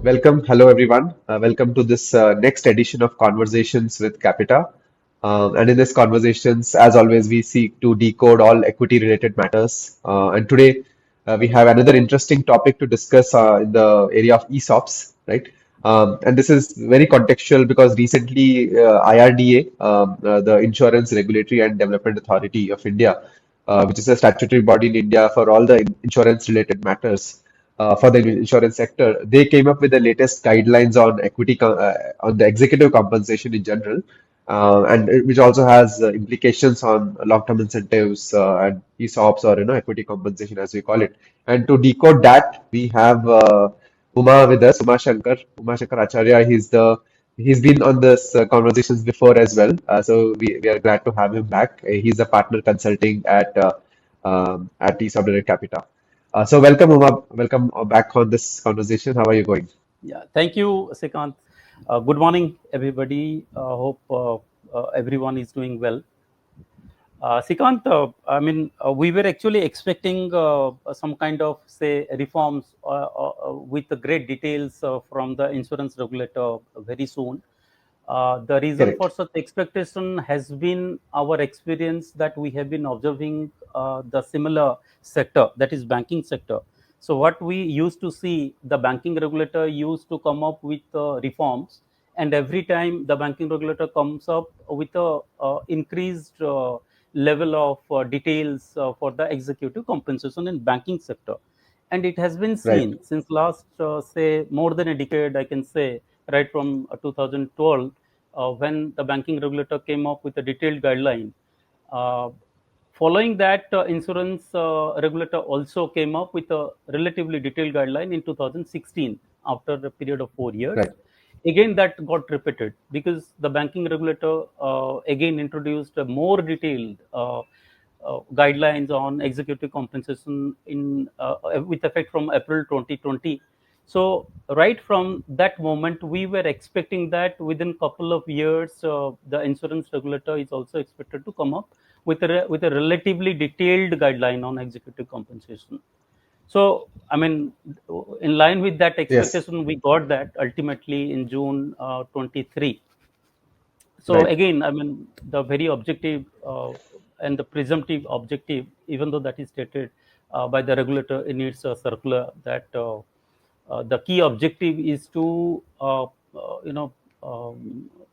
Hello everyone. Welcome to this next edition of Conversations with Qapita. And in this conversations, as always, we seek to decode all equity-related matters. And today, we have another interesting topic to discuss in the area of ESOPs, right? And this is very contextual because recently, IRDA, the Insurance Regulatory and Development Authority of India, which is a statutory body in India for all the insurance-related matters for the insurance sector, they came up with the latest guidelines on on the executive compensation in general, which also has implications on long-term incentives and ESOPs or equity compensation as we call it. And to decode that, we have Uma with us, Uma Shankar Acharya. He's been on this conversations before as well, so we are glad to have him back. He's a partner consulting at ESOP Direct Capita. So welcome, Uma. Welcome back on this conversation. How are you going? Yeah, thank you, Sikant. Good morning, everybody. Hope everyone is doing well. Sikant, we were actually expecting some kind of, say, reforms with the great details from the insurance regulator very soon. The reason for Correct. such expectation has been our experience that we have been observing the similar sector, that is banking sector. So what we used to see, the banking regulator used to come up with reforms, and every time the banking regulator comes up with a increased level of details for the executive compensation in banking sector. And it has been Right. seen since last, say, more than a decade, I can say, right from 2012, when the banking regulator came up with a detailed guideline. Uh, Following that, insurance regulator also came up with a relatively detailed guideline in 2016 after a period of 4 years. Right. Again, that got repeated because the banking regulator again introduced a more detailed guidelines on executive compensation with effect from April 2020. So right from that moment, we were expecting that within couple of years, the insurance regulator is also expected to come up with a relatively detailed guideline on executive compensation. So, in line with that Yes. expectation, we got that ultimately in June 23. So Right. again, the very objective and the presumptive objective, even though that is stated by the regulator in its circular, that the key objective is to you know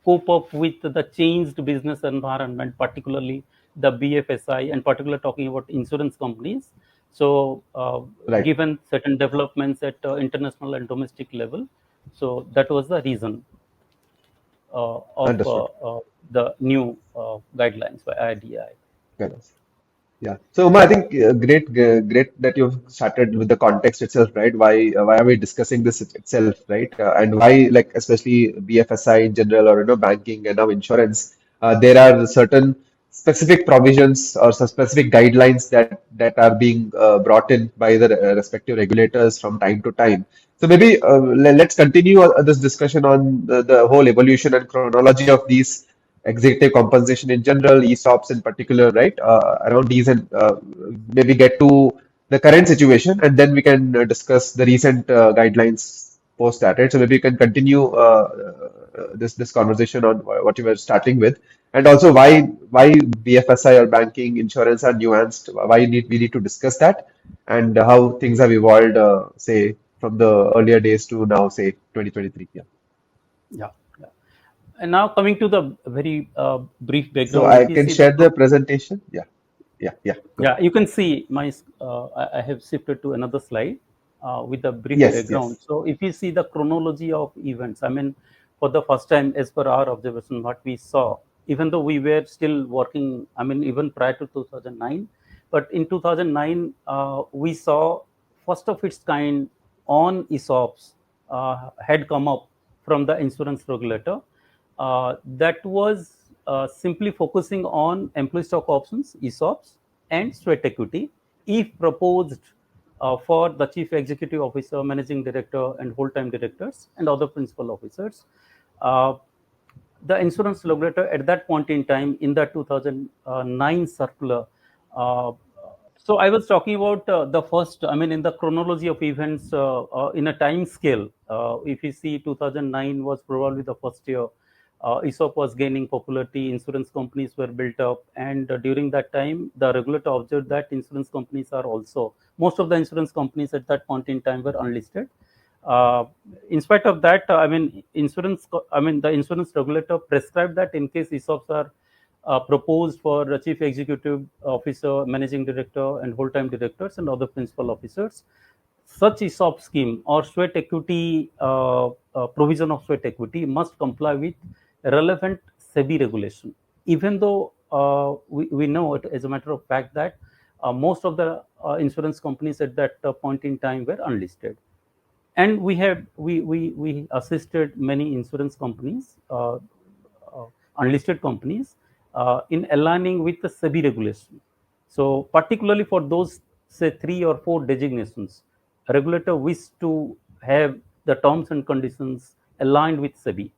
cope up with the changed business environment, particularly the BFSI, and particularly talking about insurance companies. So Right. given certain developments at international and domestic level, so that was the reason of Understood. the new guidelines by IRDAI. Goodness. Yeah. So, Uma, I think great that you've started with the context itself, right? Why are we discussing this itself, right? And why, like, especially BFSI in general, or banking and now insurance, there are certain specific provisions or some specific guidelines that are being brought in by the respective regulators from time to time. So maybe let's continue this discussion on the whole evolution and chronology of these executive compensation in general, ESOPs in particular, right? Around these and maybe get to the current situation, and then we can discuss the recent guidelines post that, right? So maybe you can continue this conversation on what you were starting with, and also why BFSI or banking, insurance are nuanced. Why we need to discuss that, and how things have evolved, say from the earlier days to now, say 2023. Yeah. Yeah, yeah. And now coming to the very brief So background, I if you can see the share the presentation. Yeah. Yeah. Yeah. Go yeah, ahead. you can see my I have shifted to another slide with a brief Yes. background. Yes. So if you see the chronology of events, for the first time, as per our observation, what we saw, even though we were still working, even prior to 2009, but in 2009, we saw first of its kind on ESOPs had come up from the insurance regulator. That was simply focusing on employee stock options, ESOPs, and sweat equity, if proposed for the chief executive officer, managing director, and whole-time directors, and other principal officers. Uh, the insurance regulator at that point in time, in the 2009 circular, uh, So I was talking about the first, I mean, in the chronology of events in a time scale. If you see, 2009 was probably the first year ESOP was gaining popularity, insurance companies were built up, and during that time, the regulator observed that insurance companies are also, most of the insurance companies at that point in time were unlisted. Uh, in spite of that, the insurance regulator prescribed that in case ESOPs are proposed for the chief executive officer, managing director, and whole-time directors and other principal officers, such ESOP scheme or sweat equity provision of sweat equity must comply with relevant SEBI regulation. Even though we know it as a matter of fact that most of the insurance companies at that point in time were unlisted, and we assisted many insurance companies, uh, unlisted companies, in aligning with the SEBI regulation. So particularly for those, say, 3 or 4 designations, a regulator wished to have the terms and conditions aligned with SEBI,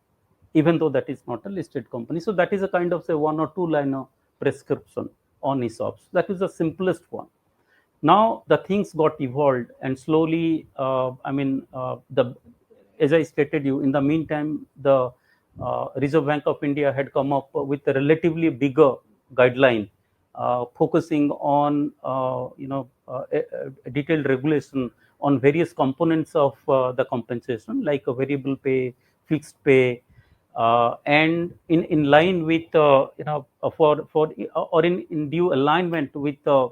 even though that is not a listed company. So that is a kind of, say, 1 or 2 line of prescription on ESOPs. That is the simplest one. Now the things got evolved, and slowly, the, as I stated you, in the meantime, the Reserve Bank of India had come up with a relatively bigger guideline, focusing on a detailed regulation on various components of the compensation, like a variable pay, fixed pay, and in line with for or in due alignment with the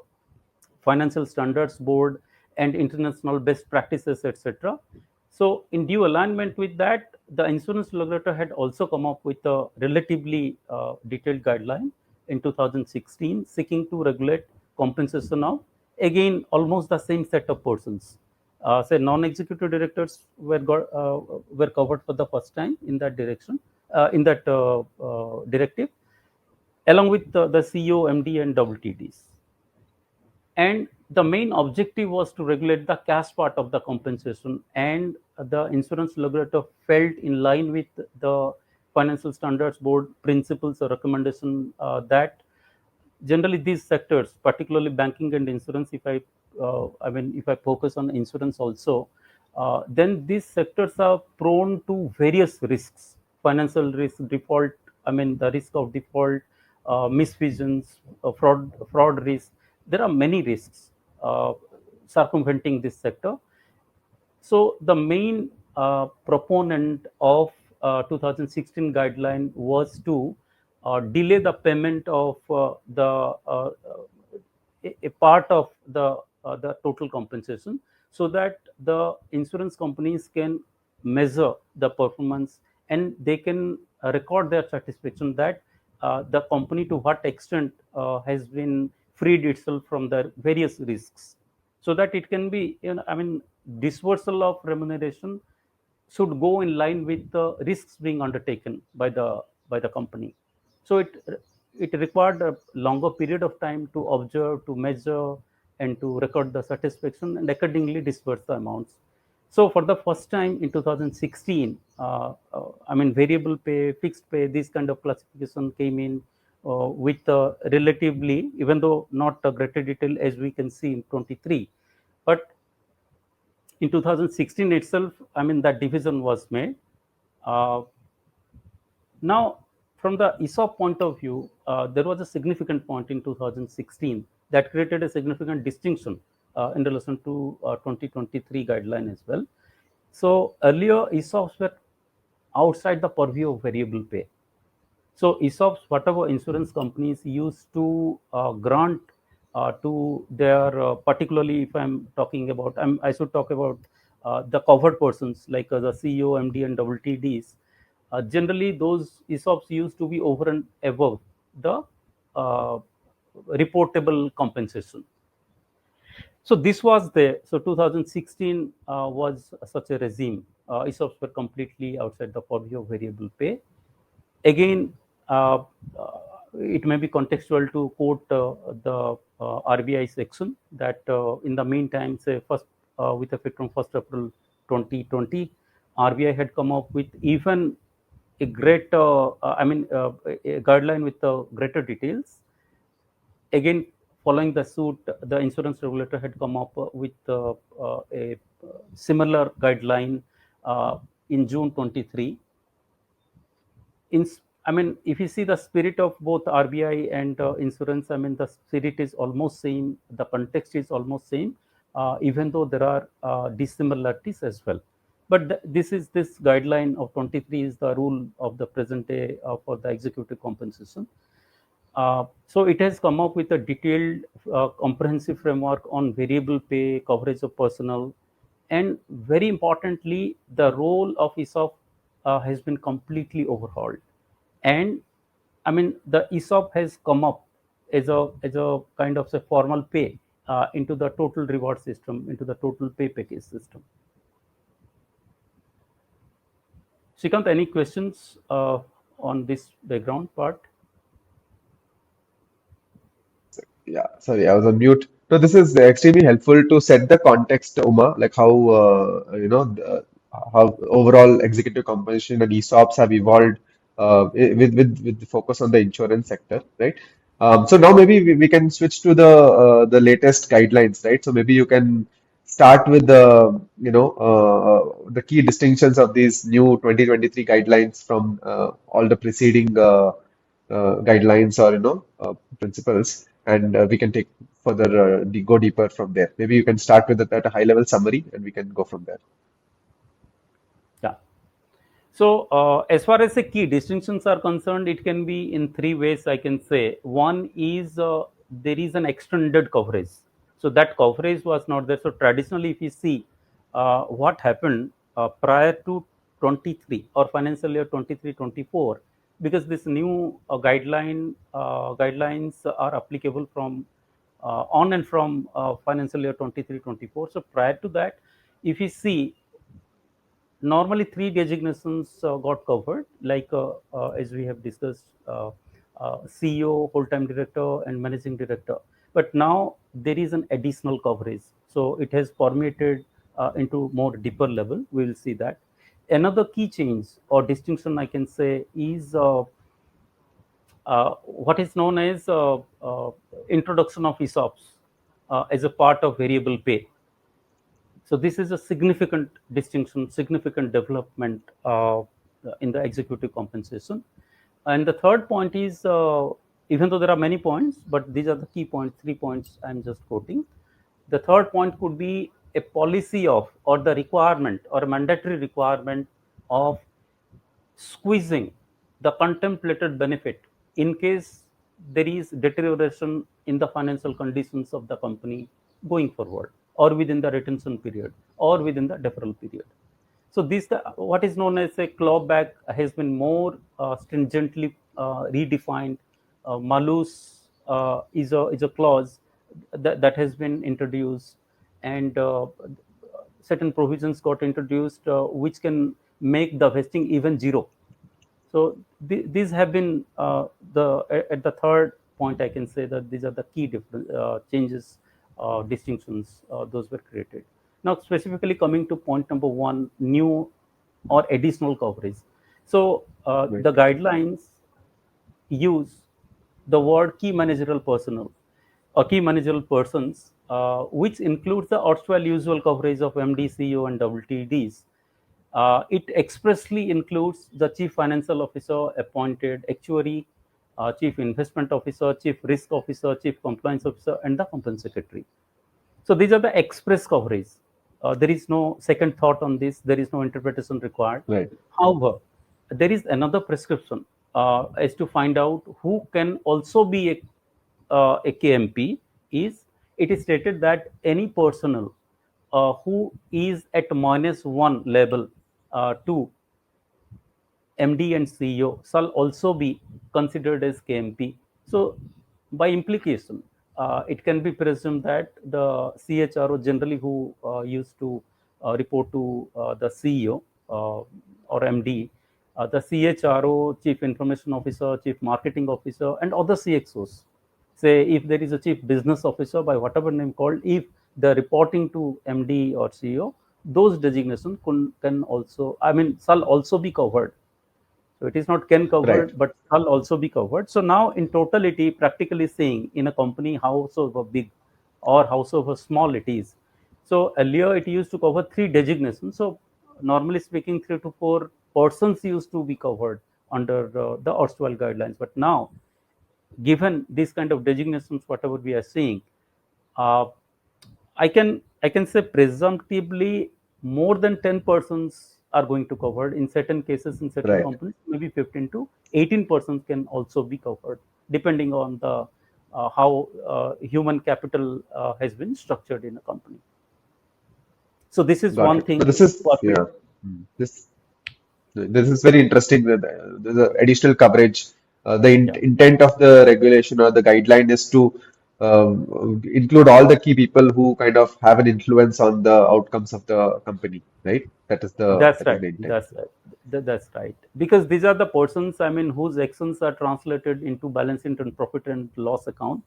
Financial Standards Board and international best practices, etc. So, in due alignment with that, the insurance regulator had also come up with a relatively detailed guideline in 2016, seeking to regulate compensation of, again, almost the same set of persons. Say non-executive directors were covered for the first time in that direction, in that directive, along with the CEO, MD, and WTDs. And the main objective was to regulate the cash part of the compensation, and the insurance regulator felt in line with the Financial Standards Board principles or recommendation, that generally these sectors, particularly banking and insurance, if I focus on insurance also, then these sectors are prone to various risks: financial risk, default, the risk of default, misvisions, fraud risk. There are many risks circumventing this sector. So the main proponent of 2016 guideline was to delay the payment of a part of the total compensation, so that the insurance companies can measure the performance, and they can record their satisfaction that the company to what extent has been freed itself from the various risks, so that it can be, dispersal of remuneration should go in line with the risks being undertaken by the company. So it required a longer period of time to observe, to measure, and to record the satisfaction, and accordingly disperse the amounts. So for the first time in 2016, variable pay, fixed pay, this kind of classification came in with relatively, even though not a greater detail as we can see in 23, but in 2016 itself, that division was made. Uh, Now, from the ESOP point of view, there was a significant point in 2016 that created a significant distinction in relation to 2023 guideline as well. So earlier ESOPs were outside the purview of variable pay. So ESOPs, whatever insurance companies used to grant to their, particularly if I'm talking about, I should talk about the covered persons like the CEO, MD, and WTDs. Generally, those ESOPs used to be over and above the uh, reportable compensation. So this was there. So 2016 was such a regime. ESOPs were completely outside the purview of variable pay. Again, uh, uh, it may be contextual to quote the RBI section that in the meantime, say first with effect from 1st April 2020, RBI had come up with even a a guideline with greater details, again following the suit, the insurance regulator had come up with a similar guideline in June 23. I mean, if you see the spirit of both RBI and insurance, I mean, the spirit is almost same, the context is almost same, even though there are dissimilarities as well. But this guideline of 23 is the rule of the present day for the executive compensation. So it has come up with a detailed, comprehensive framework on variable pay, coverage of personnel, and very importantly, the role of ESOP has been completely overhauled. And I mean, the ESOP has come up as a kind of a formal pay into the total reward system, into the total pay package system. Shrikant, any questions on this background part? Yeah, sorry, I was on mute. No, this is extremely helpful to set the context, Uma, like how how overall executive compensation and ESOPs have evolved with the focus on the insurance sector, right? So now maybe we can switch to the latest guidelines, right? So maybe you can start with the the key distinctions of these new 2023 guidelines from all the preceding guidelines or principles, and we can take further go deeper from there. Maybe you can start with that at a high level summary, and we can go from there. Yeah. So, as far as the key distinctions are concerned, it can be in three ways, I can say. One is there is an extended coverage. So, that coverage was not there. So, traditionally, if you see what happened prior to 23 or financial year 23-24, because this new guidelines are applicable from on and from financial year 23-24. So, prior to that, if you see, normally three designations got covered, like as we have discussed, CEO, full-time director, and managing director. But now there is an additional coverage, so it has permeated into more deeper level. We will see that. Another key change or distinction, I can say, is what is known as introduction of ESOPs as a part of variable pay. So this is a significant distinction, significant development in the executive compensation. And the third point is, even though there are many points, but these are the key points, 3 points I'm just quoting. The third point could be a policy of, or the requirement, or a mandatory requirement of squeezing the contemplated benefit in case there is deterioration in the financial conditions of the company going forward, or within the retention period, or within the deferral period. So this, what is known as a clawback, has been more stringently redefined. Malus is a clause that has been introduced, and certain provisions got introduced which can make the vesting even zero. So these have been at the third point, I can say that these are the key different changes, distinctions, those were created. Now, specifically coming to point number one, new or additional coverage. So Right. the guidelines use the word key managerial personnel or key managerial persons, which includes the erstwhile usual coverage of MD, CEO, and WTDs. It expressly includes the chief financial officer, appointed actuary, chief investment officer, chief risk officer, chief compliance officer, and the company secretary. So these are the express coverage. There is no second thought on this. There is no interpretation required. Right. However, there is another prescription as to find out who can also be a KMP. Is it is stated that any personnel who is at -1 level to MD and CEO shall also be considered as KMP. So, by implication, it can be presumed that the CHRO, generally who used to report to the CEO or MD, the CHRO, Chief Information Officer, Chief Marketing Officer, and other CXOs. Say, if there is a Chief Business Officer, by whatever name called, if they're reporting to MD or CEO, those designations can also, I mean, shall also be covered. So it is not can Right. covered, but shall also be covered. So now in totality, practically saying in a company, howsoever big or howsoever small it is. So earlier it used to cover three designations. So normally speaking, 3 to 4 persons used to be covered under the erstwhile guidelines. But now, given these kind of designations, whatever we are seeing, uh, I can say presumptively more than 10 persons are going to cover. In certain cases, in certain Right. companies, maybe 15 to 18 persons can also be covered, depending on the how human capital has been structured in a company. So this is Got one it. So thing. this is, What we yeah. This This is very interesting. That there's a additional coverage. The Yeah, intent of the regulation or the guideline is to include all the key people who kind of have an influence on the outcomes of the company, right? that's That is right. the intent. That's right. That's right. Because these are the persons, I mean, whose actions are translated into balance sheet and profit and loss account,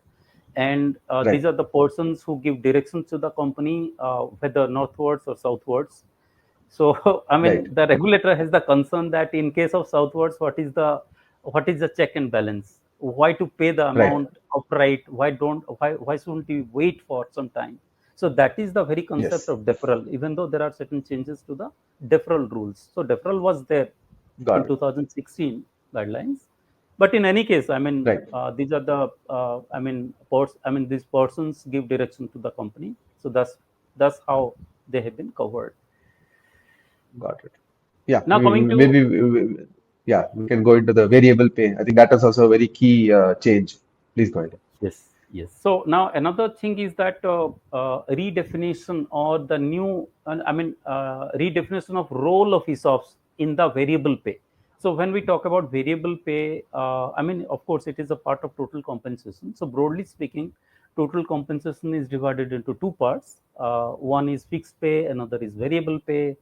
and these Right. are the persons who give directions to the company, whether northwards or southwards. So, I Right. mean, the regulator has the concern that in case of southwards, what is the check and balance? Why to pay the Right. amount upright? Why shouldn't we wait for some time? So that is the very concept Yes. of deferral. Even though there are certain changes to the deferral rules, so deferral was there in Got it. 2016 guidelines. But in any case, I mean, Right. these are the these persons give direction to the company. So that's how they have been covered. Got it. Yeah. Now coming to Maybe yeah, we can go into the variable pay. I think that is also a very key change. Please go ahead. yes, yes. So now another thing is that redefinition or the new, redefinition of role of ESOPs in the variable pay. So when we talk about variable pay, of course, it is a part of total compensation. So broadly speaking, total compensation is divided into two parts. One is fixed pay, another is variable pay.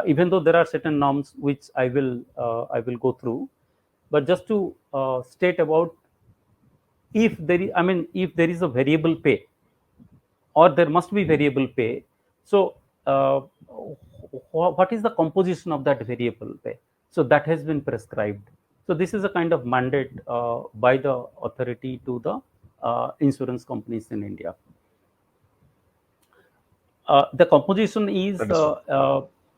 Even though there are certain norms which I will go through, but just to state about, if there is a variable pay or there must be variable pay, so uh, what is the composition of that variable pay? So that has been prescribed. So this is a kind of mandate by the authority to the insurance companies in India. The composition is Understood.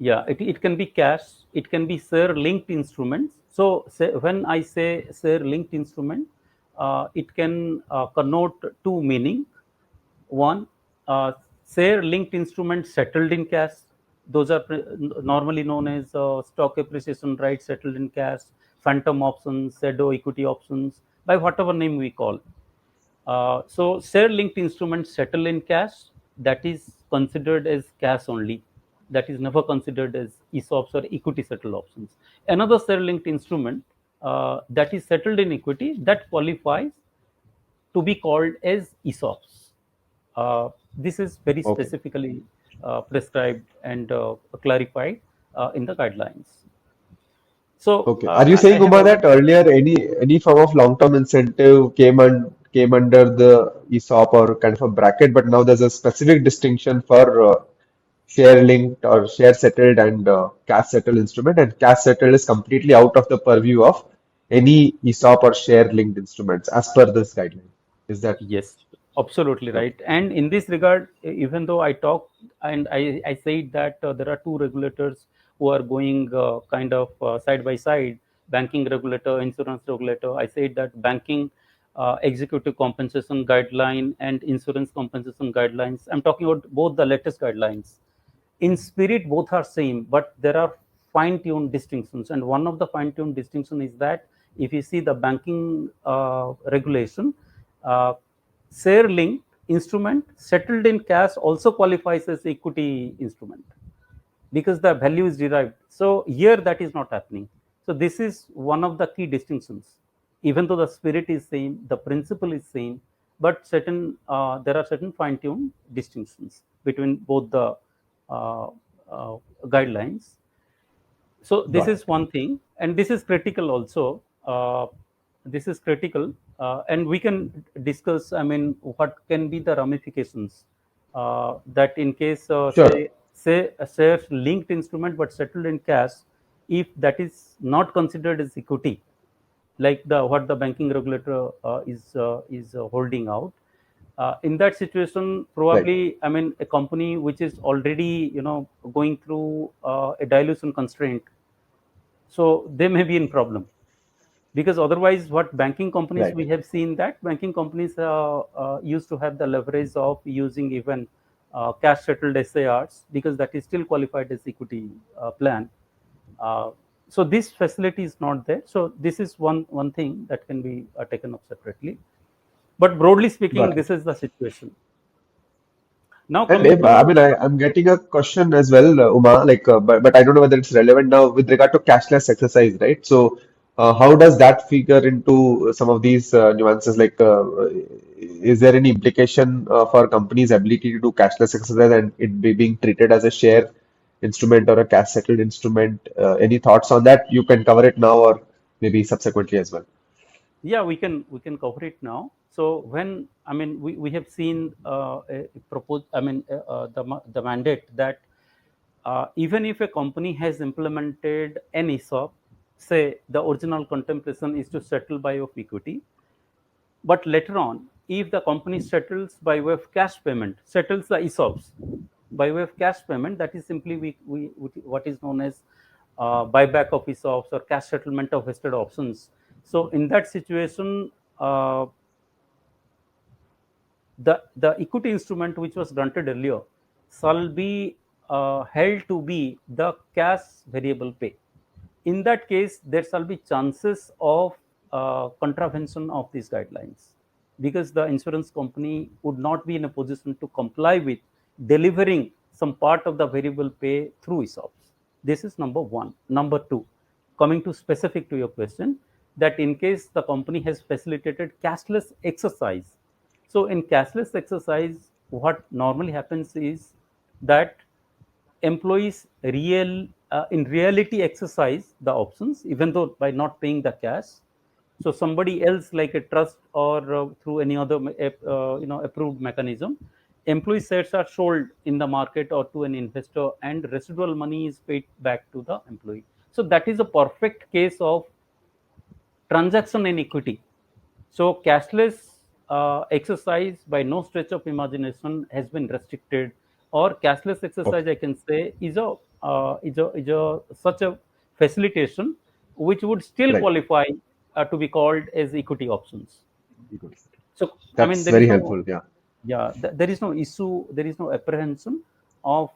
yeah, it can be cash, it can be share linked instruments. So when I say share linked instrument, it can connote two meaning. One, share linked instruments settled in cash. Those are normally known as stock appreciation rights settled in cash, phantom options, shadow equity options, by whatever name we call. So share linked instruments settle in cash, that is considered as cash only. That is never considered as ESOPs or equity settled options. Another share linked instrument that is settled in equity, that qualifies to be called as ESOPs. This is very Okay. specifically prescribed and clarified in the guidelines. So Okay. Are you I saying, have Uma, already. that earlier any form of long-term incentive came under the ESOP or kind of a bracket, but now there's a specific distinction for share linked or share settled and cash settled instrument, and cash settled is completely out of the purview of any ESOP or share linked instruments as per this guideline. Is that Yes, absolutely okay? right. And in this regard, even though I talked and I said that there are two regulators who are going kind of side by side, banking regulator, insurance regulator. I said that banking executive compensation guideline and insurance compensation guidelines. I'm talking about both the latest guidelines. In spirit, both are same, but there are fine-tuned distinctions. And one of the fine-tuned distinction is that if you see the banking regulation, uh, share linked instrument settled in cash also qualifies as equity instrument because the value is derived. So here that is not happening. So this is one of the key distinctions. Even though the spirit is same, the principle is same, but there are certain fine-tuned distinctions between both the uh, guidelines. So this Got is it. one thing, and this is critical also. This is critical, and we can discuss. I mean, what can be the ramifications that in case Sure. say a share linked instrument but settled in cash. if that is not considered as equity, like the what the banking regulator is holding out. In that situation, Right. probably, I mean, a company which is already, going through a dilution constraint, so they may be in problem, because otherwise, what banking companies, Right. we have seen that banking companies used to have the leverage of using even cash settled SARs, because that is still qualified as equity plan. uh, so this facility is not there, so this is one thing that can be taken up separately, but broadly speaking, Got it. this is the situation. Now And coming I to, mean, I'm getting a question as well, Uma, like, but I don't know whether it's relevant now with regard to cashless exercise, right? So, how does that figure into some of these nuances? Like, is there any implication for companies' ability to do cashless exercise and it being treated as a share instrument or a cash settled instrument? Any thoughts on that? You can cover it now or maybe subsequently as well. yeah, we can cover it now. So when, I mean, we have seen a propose, I mean, the mandate that even if a company has implemented an ESOP, say the original contemplation is to settle by of equity, but later on, if the company settles by way of cash payment, settles the ESOPs by way of cash payment, that is simply what is known as buyback of ESOPs or cash settlement of vested options. So in that situation, uh, the equity instrument which was granted earlier shall be held to be the cash variable pay. In that case, there shall be chances of contravention of these guidelines, because the insurance company would not be in a position to comply with delivering some part of the variable pay through ESOPs. This is number one. Number two, coming to specific to your question, that in case the company has facilitated cashless exercise, so in cashless exercise, what normally happens is that employees in reality exercise the options, even though by not paying the cash. So somebody else, like a trust or through any other approved mechanism, employee shares are sold in the market or to an investor, and residual money is paid back to the employee. So that is a perfect case of transaction in equity. So cashless exercise by no stretch of imagination has been restricted, or cashless exercise, Okay. I can say, is a such a facilitation which would still Right. qualify to be called as equity options. Good. So I mean, That's there is very no, helpful. Yeah. yeah, there is no issue, there is no apprehension of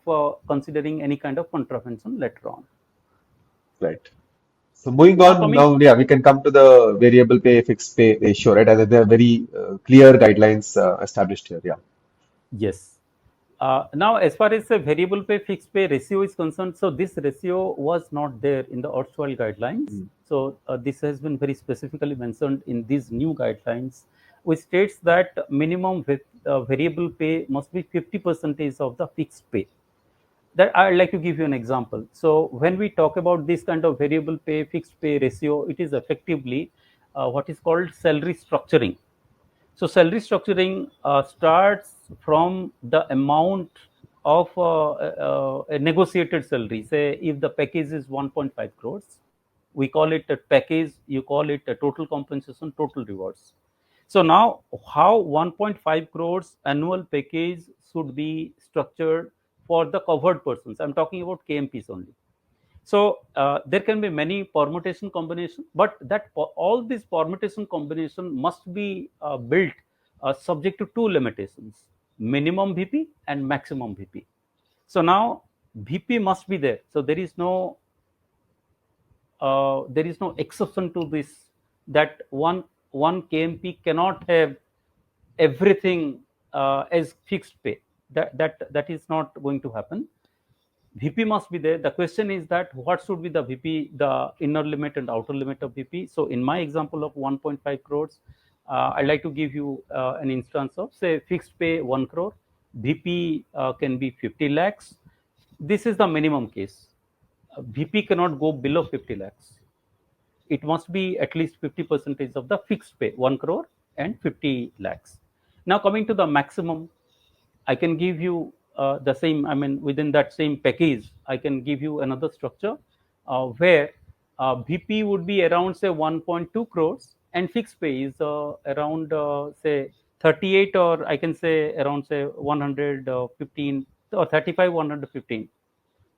considering any kind of contravention later on. Right. So moving Now on coming, now, yeah, we can come to the variable pay, fixed pay ratio, right? And there are very clear guidelines established here. Yeah. yes. Now, as far as the variable pay fixed pay ratio is concerned, so this ratio was not there in the erstwhile guidelines. Mm. So this has been very specifically mentioned in these new guidelines, which states that minimum variable pay must be 50% of the fixed pay. That I'd like to give you an example. So when we talk about this kind of variable pay fixed pay ratio, it is effectively what is called salary structuring. So salary structuring starts from the amount of a negotiated salary. Say if the package is 1.5 crores, we call it a package, you call it a total compensation, total rewards. So now how 1.5 crores annual package should be structured for the covered persons. I'm talking about KMPs only. So there can be many permutation combination, but all these permutation combination must be built subject to two limitations: minimum VP and maximum VP. So now VP must be there. So there is no exception to this, that one KMP cannot have everything as fixed pay. That is not going to happen. VP must be there. The question is that what should be the VP, the inner limit and outer limit of VP. So in my example of 1.5 crores, I'd like to give you an instance of, say, fixed pay 1 crore, VP can be 50 lakhs. This is the minimum case. VP cannot go below 50 lakhs. It must be at least 50% of the fixed pay, 1 crore and 50 lakhs. Now coming to the maximum, I can give you the same, I mean, within that same package, I can give you another structure. where VP would be around say 1.2 crores and fixed pay is around say 38, or I can say around say 115 or 35 115.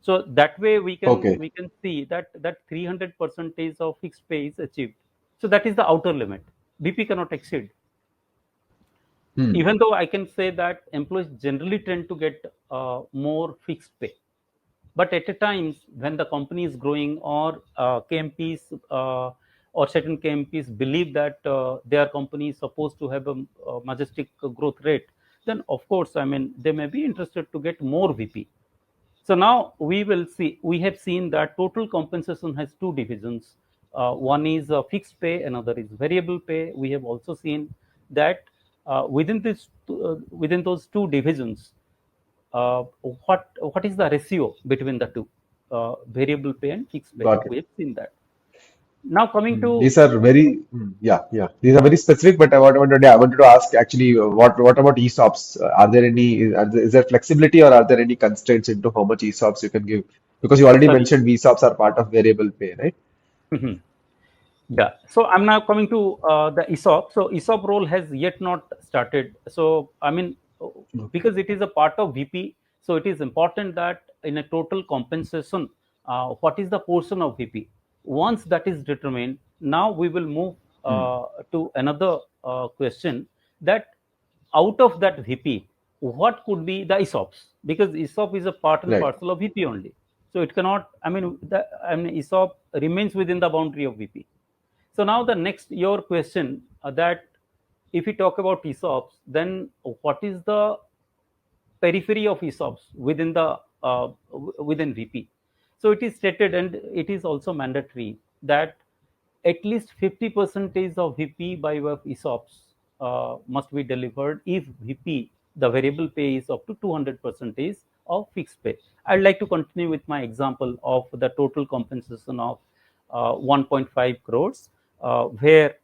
So that way Okay. we can see that 300 percentage of fixed pay is achieved. So that is the outer limit. BP cannot exceed. Hmm. Even though I can say that employees generally tend to get more fixed pay, but at a times when the company is growing, or KMPs or certain KMPs believe that their company is supposed to have a majestic growth rate, then of course, I mean, they may be interested to get more VP. So now we will see, we have seen that total compensation has two divisions. One is fixed pay, another is variable pay. We have also seen that within those two divisions, what is the ratio between the two, variable pay and fixed pay? Got it. We have seen that. Now coming to These are very, yeah, yeah. These are very specific, but I wanted to ask actually, what about ESOPs? Are there any, is there flexibility or are there any constraints into how much ESOPs you can give? Because you already sorry. mentioned ESOPs are part of variable pay, right? Mhm. Yeah. So I'm now coming to the ESOP. So ESOP role has yet not started. So I mean, Okay. because it is a part of VP, so it is important that in a total compensation, what is the portion of VP? Once that is determined, now we will move Hmm. to another question, that out of that VP, what could be the ESOPs? Because ESOP is a part and Right. parcel of VP only. So it cannot, I mean, ESOP remains within the boundary of VP. So now the next your question, that if we talk about ESOPs, then what is the periphery of ESOPs within the within VP? So it is stated, and it is also mandatory, that at least 50 percentage of VP by way of ESOPs must be delivered if VP, the variable pay is up to 200 percentage of fixed pay. I'd like to continue with my example of the total compensation of 1.5 crores, where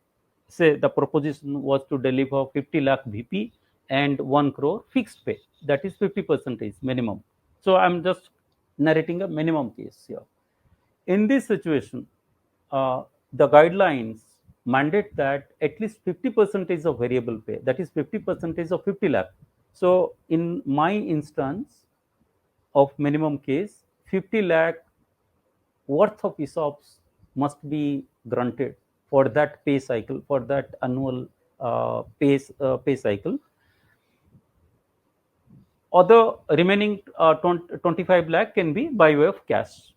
say the proposition was to deliver 50 lakh VP and 1 crore fixed pay, that is 50 percentage minimum. So I'm just narrating a minimum case here. In this situation, the guidelines mandate that at least 50 percentage of variable pay, that is 50 percentage of 50 lakh. So in my instance of minimum case, 50 lakh worth of ESOPs must be granted for that pay cycle, for that annual pay cycle. Other remaining 25 lakh can be by way of cash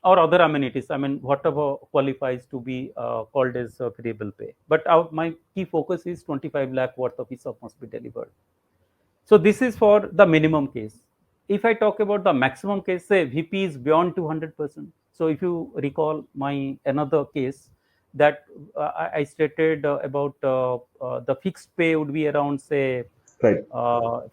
or other amenities. I mean, whatever qualifies to be called as variable pay. But my key focus is 25 lakh worth of ESOP must be delivered. So this is for the minimum case. If I talk about the maximum case, say VP is beyond 200%. So if you recall my another case, that I stated about the fixed pay would be around say Right.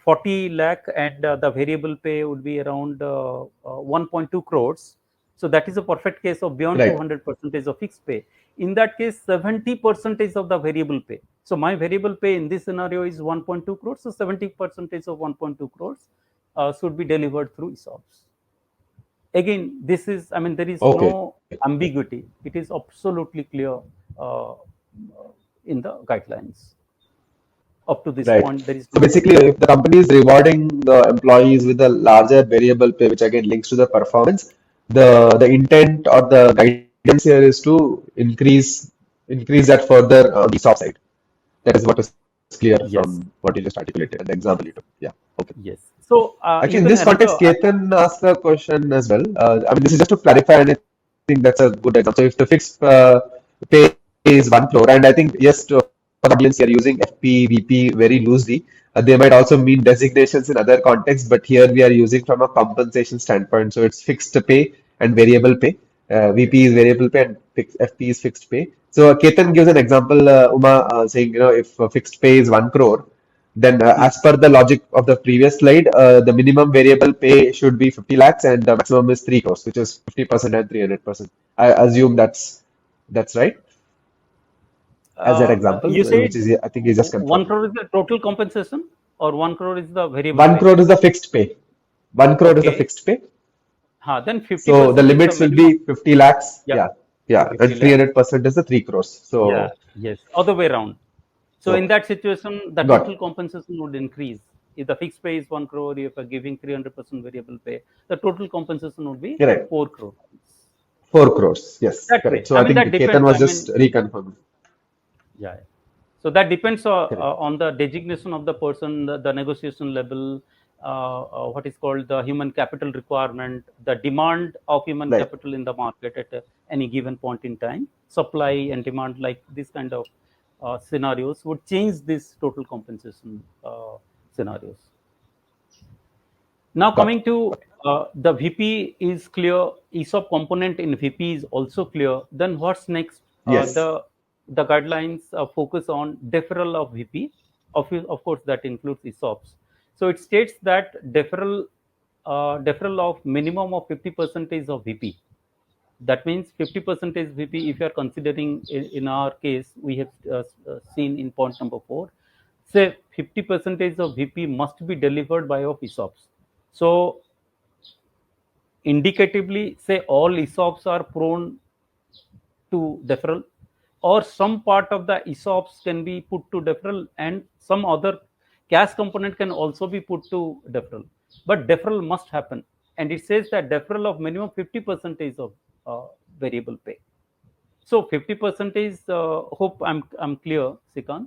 40 lakh, and the variable pay would be around 1.2 crores. So that is a perfect case of beyond Right. 200 percentage of fixed pay. In that case, 70 percentage of the variable pay. So my variable pay in this scenario is 1.2 crores. So 70 percentage of 1.2 crores should be delivered through ESOPs. Again, this is, I mean, there is Okay. no ambiguity. It is absolutely clear uh, in the guidelines. Up to this Right. point, there is So no. basically, if the company is rewarding the employees with a larger variable pay, which again links to the performance, the intent or the guidance here is to increase that further on the ESOP side. That is what is clear Yes. from what you just articulated and the example you took. Yeah. Okay. Yes. So Actually, in even this another, context, Ketan asked a question as well. I mean, this is just to clarify, and I think that's a good example. So, if the fixed pay is 1 crore, and I think yes, for the audience, you're using FP, VP very loosely. They might also mean designations in other contexts, but here we are using from a compensation standpoint. So it's fixed pay and variable pay. VP is variable pay and FP is fixed pay. So Ketan gives an example, Uma, saying, if fixed pay is 1 crore, then, hmm, as per the logic of the previous slide, the minimum variable pay should be 50 lakhs and the maximum is 3 crores, which is 50% and 300%. I assume that's right as that example, you which said is, I think, he just 1 confirmed. crore is the total compensation, or 1 crore is the variable 1 pay? crore is the fixed pay. 1 crore is the Okay. fixed pay. Then 50% So the is the limits will minimum. be 50 lakhs. Yeah, Yeah. Yeah. 50 And lakhs. 300% is the 3 crores. Yeah, So, yes, other way around. So in okay. that situation, the Got total compensation would increase. If the fixed pay is 1 crore, if you're giving 300% variable pay, the total compensation would be Correct. 4 crore. 4 crores. Yes. That Correct. way. So I I mean, think that Ketan depends. was I just mean, reconfirming. yeah. So that depends Correct. on the designation of the person, the negotiation level, what is called the human capital requirement, the demand of human Right. capital in the market at any given point in time, supply and demand, like this kind of scenarios would change this total compensation scenarios. Now Got coming to the VP is clear, ESOP component in VP is also clear. Then what's next? Yes. The guidelines focus on deferral of VP. Of course, that includes ESOPs. So it states that deferral of minimum of 50% of VP. That means 50% VP. If you are considering in our case, we have seen in point number 4, say 50% of VP must be delivered by of ESOPs. So indicatively, say all ESOPs are prone to deferral, or some part of the ESOPs can be put to deferral, and some other cash component can also be put to deferral. But deferral must happen, and it says that deferral of minimum 50% of variable pay. So 50% is, hope I'm clear, Sikant.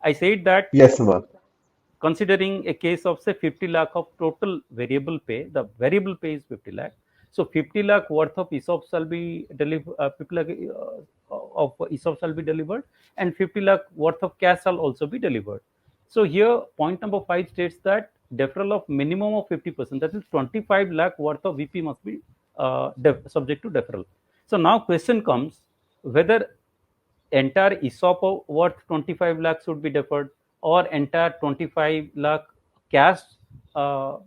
I said that Yes, Umar. considering a case of say 50 lakh of total variable pay, the variable pay is 50 lakh. So 50 lakh worth of ESOP shall be delivered, 50 lakh of ESOP shall be delivered, and 50 lakh worth of cash shall also be delivered. So here point number 5 states that deferral of minimum of 50%, that is 25 lakh worth of VP must be subject to deferral. So now question comes whether entire ESOP worth 25 lakh should be deferred, or entire 25 lakh cash uh,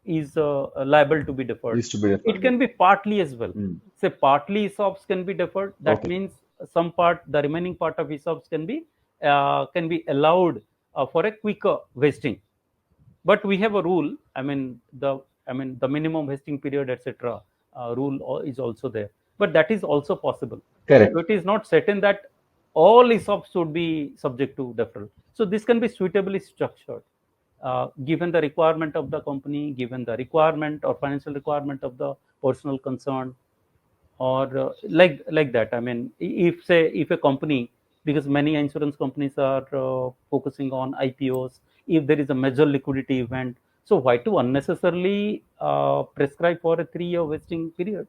is liable to be deferred. Used to be It different. can be partly as well. Hmm. Say partly ESOPs can be deferred. That Okay. means some part, the remaining part of ESOPs can be allowed for a quicker vesting. But we have a rule. The minimum vesting period, etc. Rule is also there. But that is also possible. So Correct. it is not certain that all ESOPs should be subject to deferral. So this can be suitably structured, given the requirement of the company, given the requirement or financial requirement of the personal concern, or like that. I mean, if say if a company, because many insurance companies are focusing on IPOs, if there is a major liquidity event, so why to unnecessarily prescribe for a 3-year vesting period?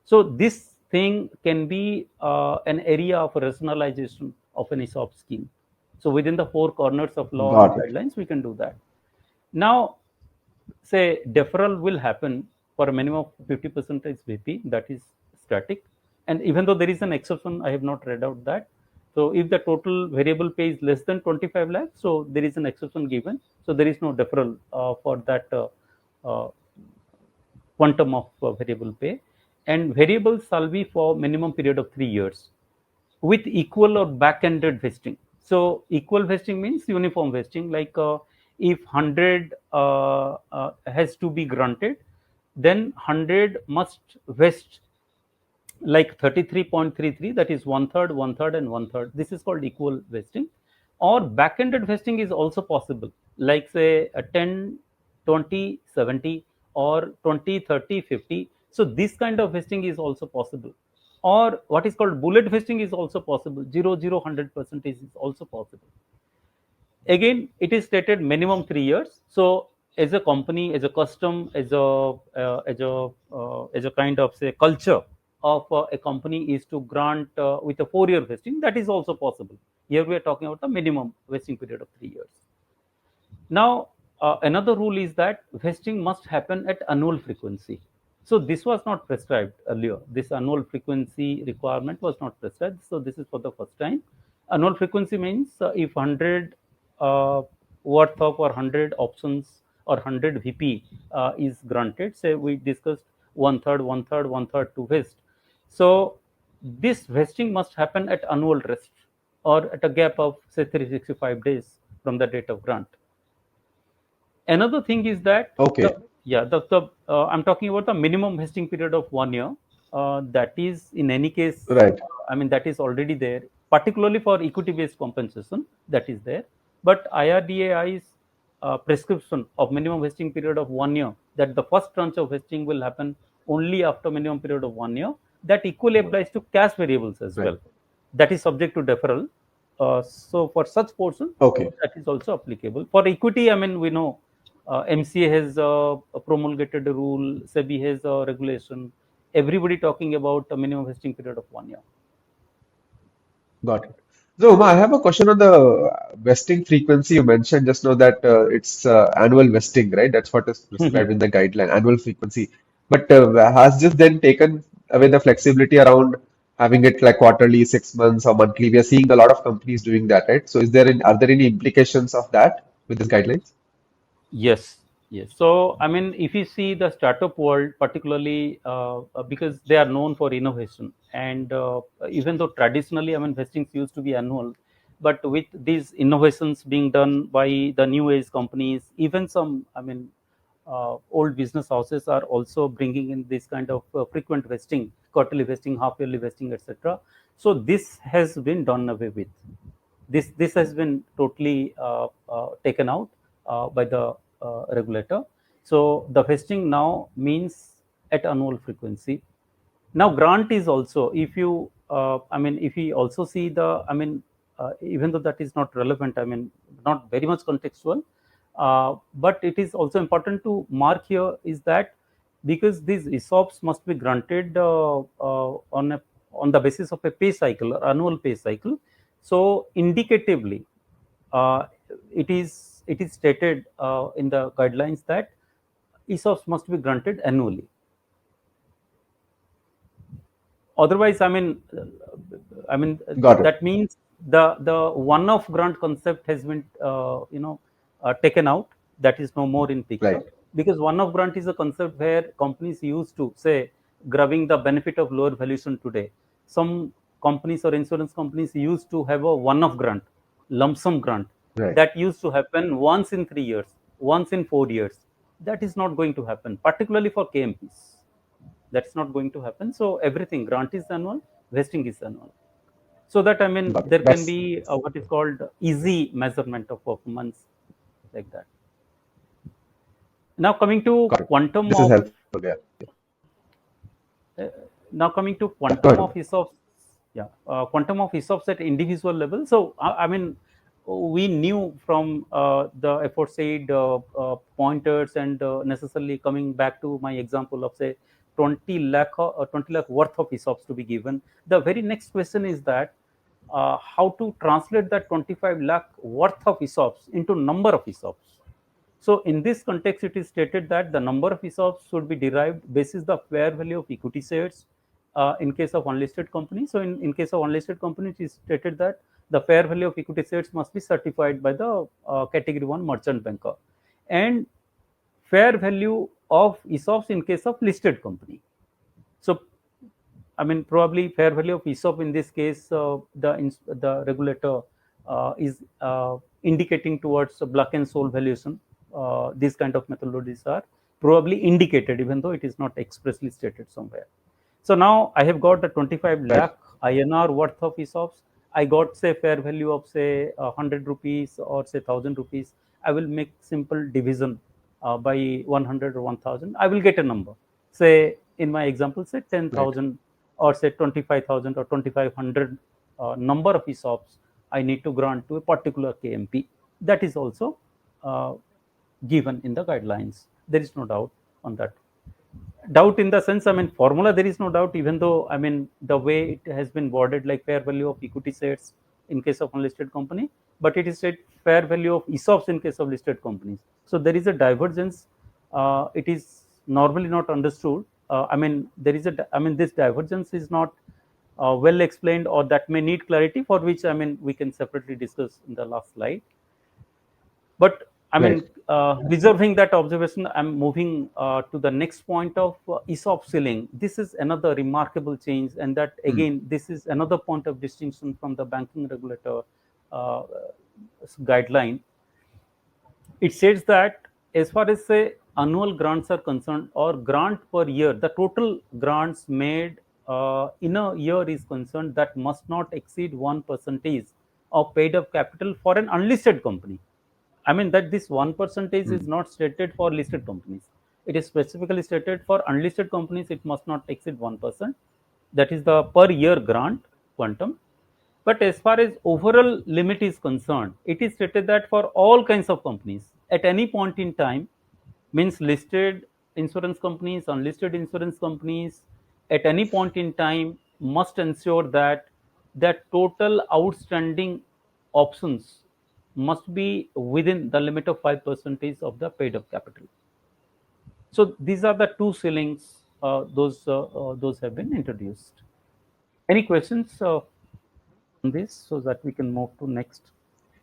So this thing can be an area of rationalization of an ESOP scheme. So within the 4 corners of law and Got it. guidelines, we can do that. Now, say deferral will happen for a minimum of 50% VP, that is static. And even though there is an exception, I have not read out that. So if the total variable pay is less than 25 lakhs, so there is an exception given. So there is no deferral for that uh, quantum of variable pay. And variables shall be for minimum period of 3 years with equal or back-ended vesting. So equal vesting means uniform vesting. Like if 100 has to be granted, then 100 must vest like 33.33, that is one third, one third, and one third. This is called equal vesting. Or back-ended vesting is also possible, like say a 10, 20, 70, or 20, 30, 50. So this kind of vesting is also possible. Or what is called bullet vesting is also possible. 0, 0, 100% is also possible. Again, it is stated minimum 3 years. So as a company, as a custom, as a kind of say culture of a company is to grant with a 4-year vesting, that is also possible. Here we are talking about the minimum vesting period of 3 years. Now, another rule is that vesting must happen at annual frequency. So this was not prescribed earlier. This annual frequency requirement was not prescribed. So this is for the first time. Annual frequency means if 100 uh, worth of or 100 options or 100 VP is granted, say we discussed one third, one third, one third to vest. So this vesting must happen at annual rest or at a gap of say 365 days from the date of grant. Another thing is that the Okay. Yeah, I'm talking about the minimum vesting period of 1 year. That is, in any case, Right. I mean, that is already there, particularly for equity-based compensation, that is there. But IRDAI's prescription of minimum vesting period of 1 year, that the first tranche of vesting will happen only after minimum period of 1 year, that equally applies to cash variables as Right. well. That is subject to deferral. So for such portion, Okay. that is also applicable. For equity, I mean, we know MCA has promulgated a rule, SEBI has a regulation. Everybody talking about a minimum vesting period of 1 year. Got it. So, Uma, I have a question on the vesting frequency. You mentioned just now that it's annual vesting, right? That's what is prescribed in the guideline, annual frequency. But has this then taken away the flexibility around having it like quarterly, 6 months, or monthly? We are seeing a lot of companies doing that, right? So, are there any implications of that with these guidelines? Yes, yes. So, I mean, if you see the startup world, particularly because they are known for innovation, and even though traditionally, I mean, vestings used to be annual, but with these innovations being done by the new age companies, even some, I mean, old business houses are also bringing in this kind of frequent vesting, quarterly vesting, half yearly vesting, etc. So, this has been done away with. This has been totally taken out by the regulator. So the vesting now means at annual frequency. Now grant is also, if you I mean, if we also see the, I mean, even though that is not relevant, I mean, not very much contextual, but it is also important to mark here is that because these ESOPs must be granted on the basis of a pay cycle or annual pay cycle. So indicatively, uh, it is stated in the guidelines that ESOPs must be granted annually. Otherwise, Got it. that means the one off grant concept has been taken out. That is no more in picture, Right. because one off grant is a concept where companies used to say grabbing the benefit of lower valuation today. Some companies or insurance companies used to have a one off grant, lump sum grant, Right. that used to happen once in 3 years, once in 4 years. That is not going to happen, particularly for KMPs. That's not going to happen. So everything, grant is annual, vesting is annual, so that, I mean, Got it. there can be what is called easy measurement of performance, like that. Now coming to Got it. quantum This is of helpful. Yeah. uh, now coming to Yeah. Go quantum ahead. of ESOPs. Yeah, quantum of ESOPs at individual level. So I mean, we knew from the aforesaid pointers, and necessarily coming back to my example of say 20 lakh 20 lakh worth of ESOPs to be given. The very next question is that how to translate that 25 lakh worth of ESOPs into number of ESOPs. So in this context, it is stated that the number of ESOPs should be derived basis the fair value of equity shares in case of unlisted company. So in case of unlisted company, it is stated that the fair value of equity shares must be certified by the category 1 merchant banker, and fair value of ESOPs in case of listed company. So I mean, probably fair value of ESOP in this case, the regulator is indicating towards a black and soul valuation. These kind of methodologies are probably indicated, even though it is not expressly stated somewhere. So now I have got the 25 Right. lakh INR worth of ESOPs. I got say fair value of say 100 rupees or say 1000 rupees. I will make simple division by 100 or 1000. I will get a number. Say in my example, say Right. 10,000 or say 25,000 or 2500 number of ESOPs I need to grant to a particular KMP. That is also uh, given in the guidelines. There is no doubt on that. Doubt in the sense, I mean, formula there is no doubt, even though, I mean, the way it has been worded like fair value of equity shares in case of unlisted company, but it is said fair value of ESOPs in case of listed companies. So there is a divergence. It is normally not understood. I mean, there is a, I mean, this divergence is not well explained, or that may need clarity, for which, I mean, we can separately discuss in the last slide. But I Right. mean, reserving that observation, I'm moving to the next point of ESOP ceiling. This is another remarkable change, and that Hmm. again, this is another point of distinction from the banking regulator uh, guideline. It says that as far as say annual grants are concerned, or grant per year, the total grants made in a year is concerned, that must not exceed 1% of paid up capital for an unlisted company. I mean that this 1% is Mm. not stated for listed companies. It is specifically stated for unlisted companies. It must not exceed 1%. That is the per year grant quantum. But as far as overall limit is concerned, it is stated that for all kinds of companies at any point in time, means listed insurance companies, unlisted insurance companies, at any point in time must ensure that that total outstanding options must be within the limit of 5% of the paid up capital. So these are the two ceilings. Those have been introduced. Any questions on this, so that we can move to next?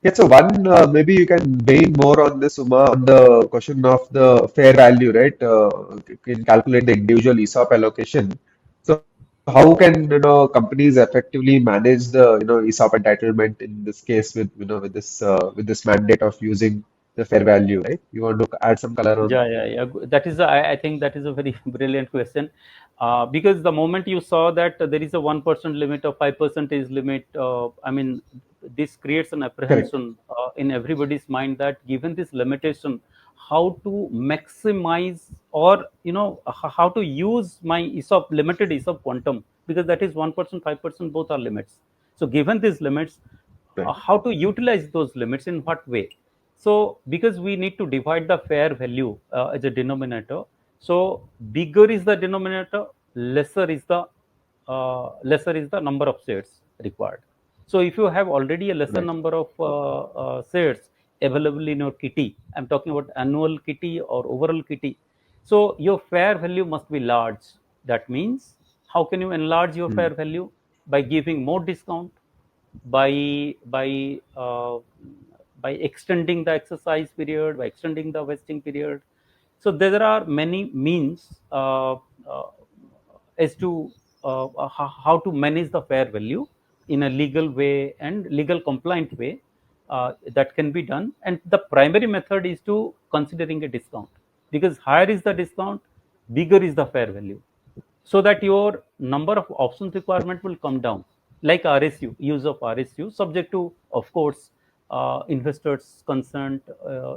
Yeah, so one, maybe you can vein more on this, Uma, on the question of the fair value, right? Can calculate the individual ESOP allocation. So how can, companies effectively manage the, ESOP entitlement in this case with, with this mandate of using the fair value, right? You want to add some color on? Yeah. That is, I think that is a very brilliant question, because the moment you saw that there is a 1% limit or 5% is limit, I mean, this creates an Correct. apprehension in everybody's mind that given this limitation, how to maximize, or how to use my ESOP, limited ESOP quantum, because that is 1%, 5%, both are limits. So given these limits, Right. how to utilize those limits, in what way? So because we need to divide the fair value as a denominator, so bigger is the denominator, lesser is the number of shares required. So if you have already a lesser Right. number of shares available in your kitty, I'm talking about annual kitty or overall kitty, so your fair value must be large. That means, how can you enlarge your fair Mm. value? By giving more discount, by by extending the exercise period, by extending the vesting period. So there are many means as to how to manage the fair value in a legal way and legal compliant way, that can be done. And the primary method is to considering a discount, because higher is the discount, bigger is the fair value, so that your number of options requirement will come down. Like RSU, use of RSU, subject to, of course, investors consent,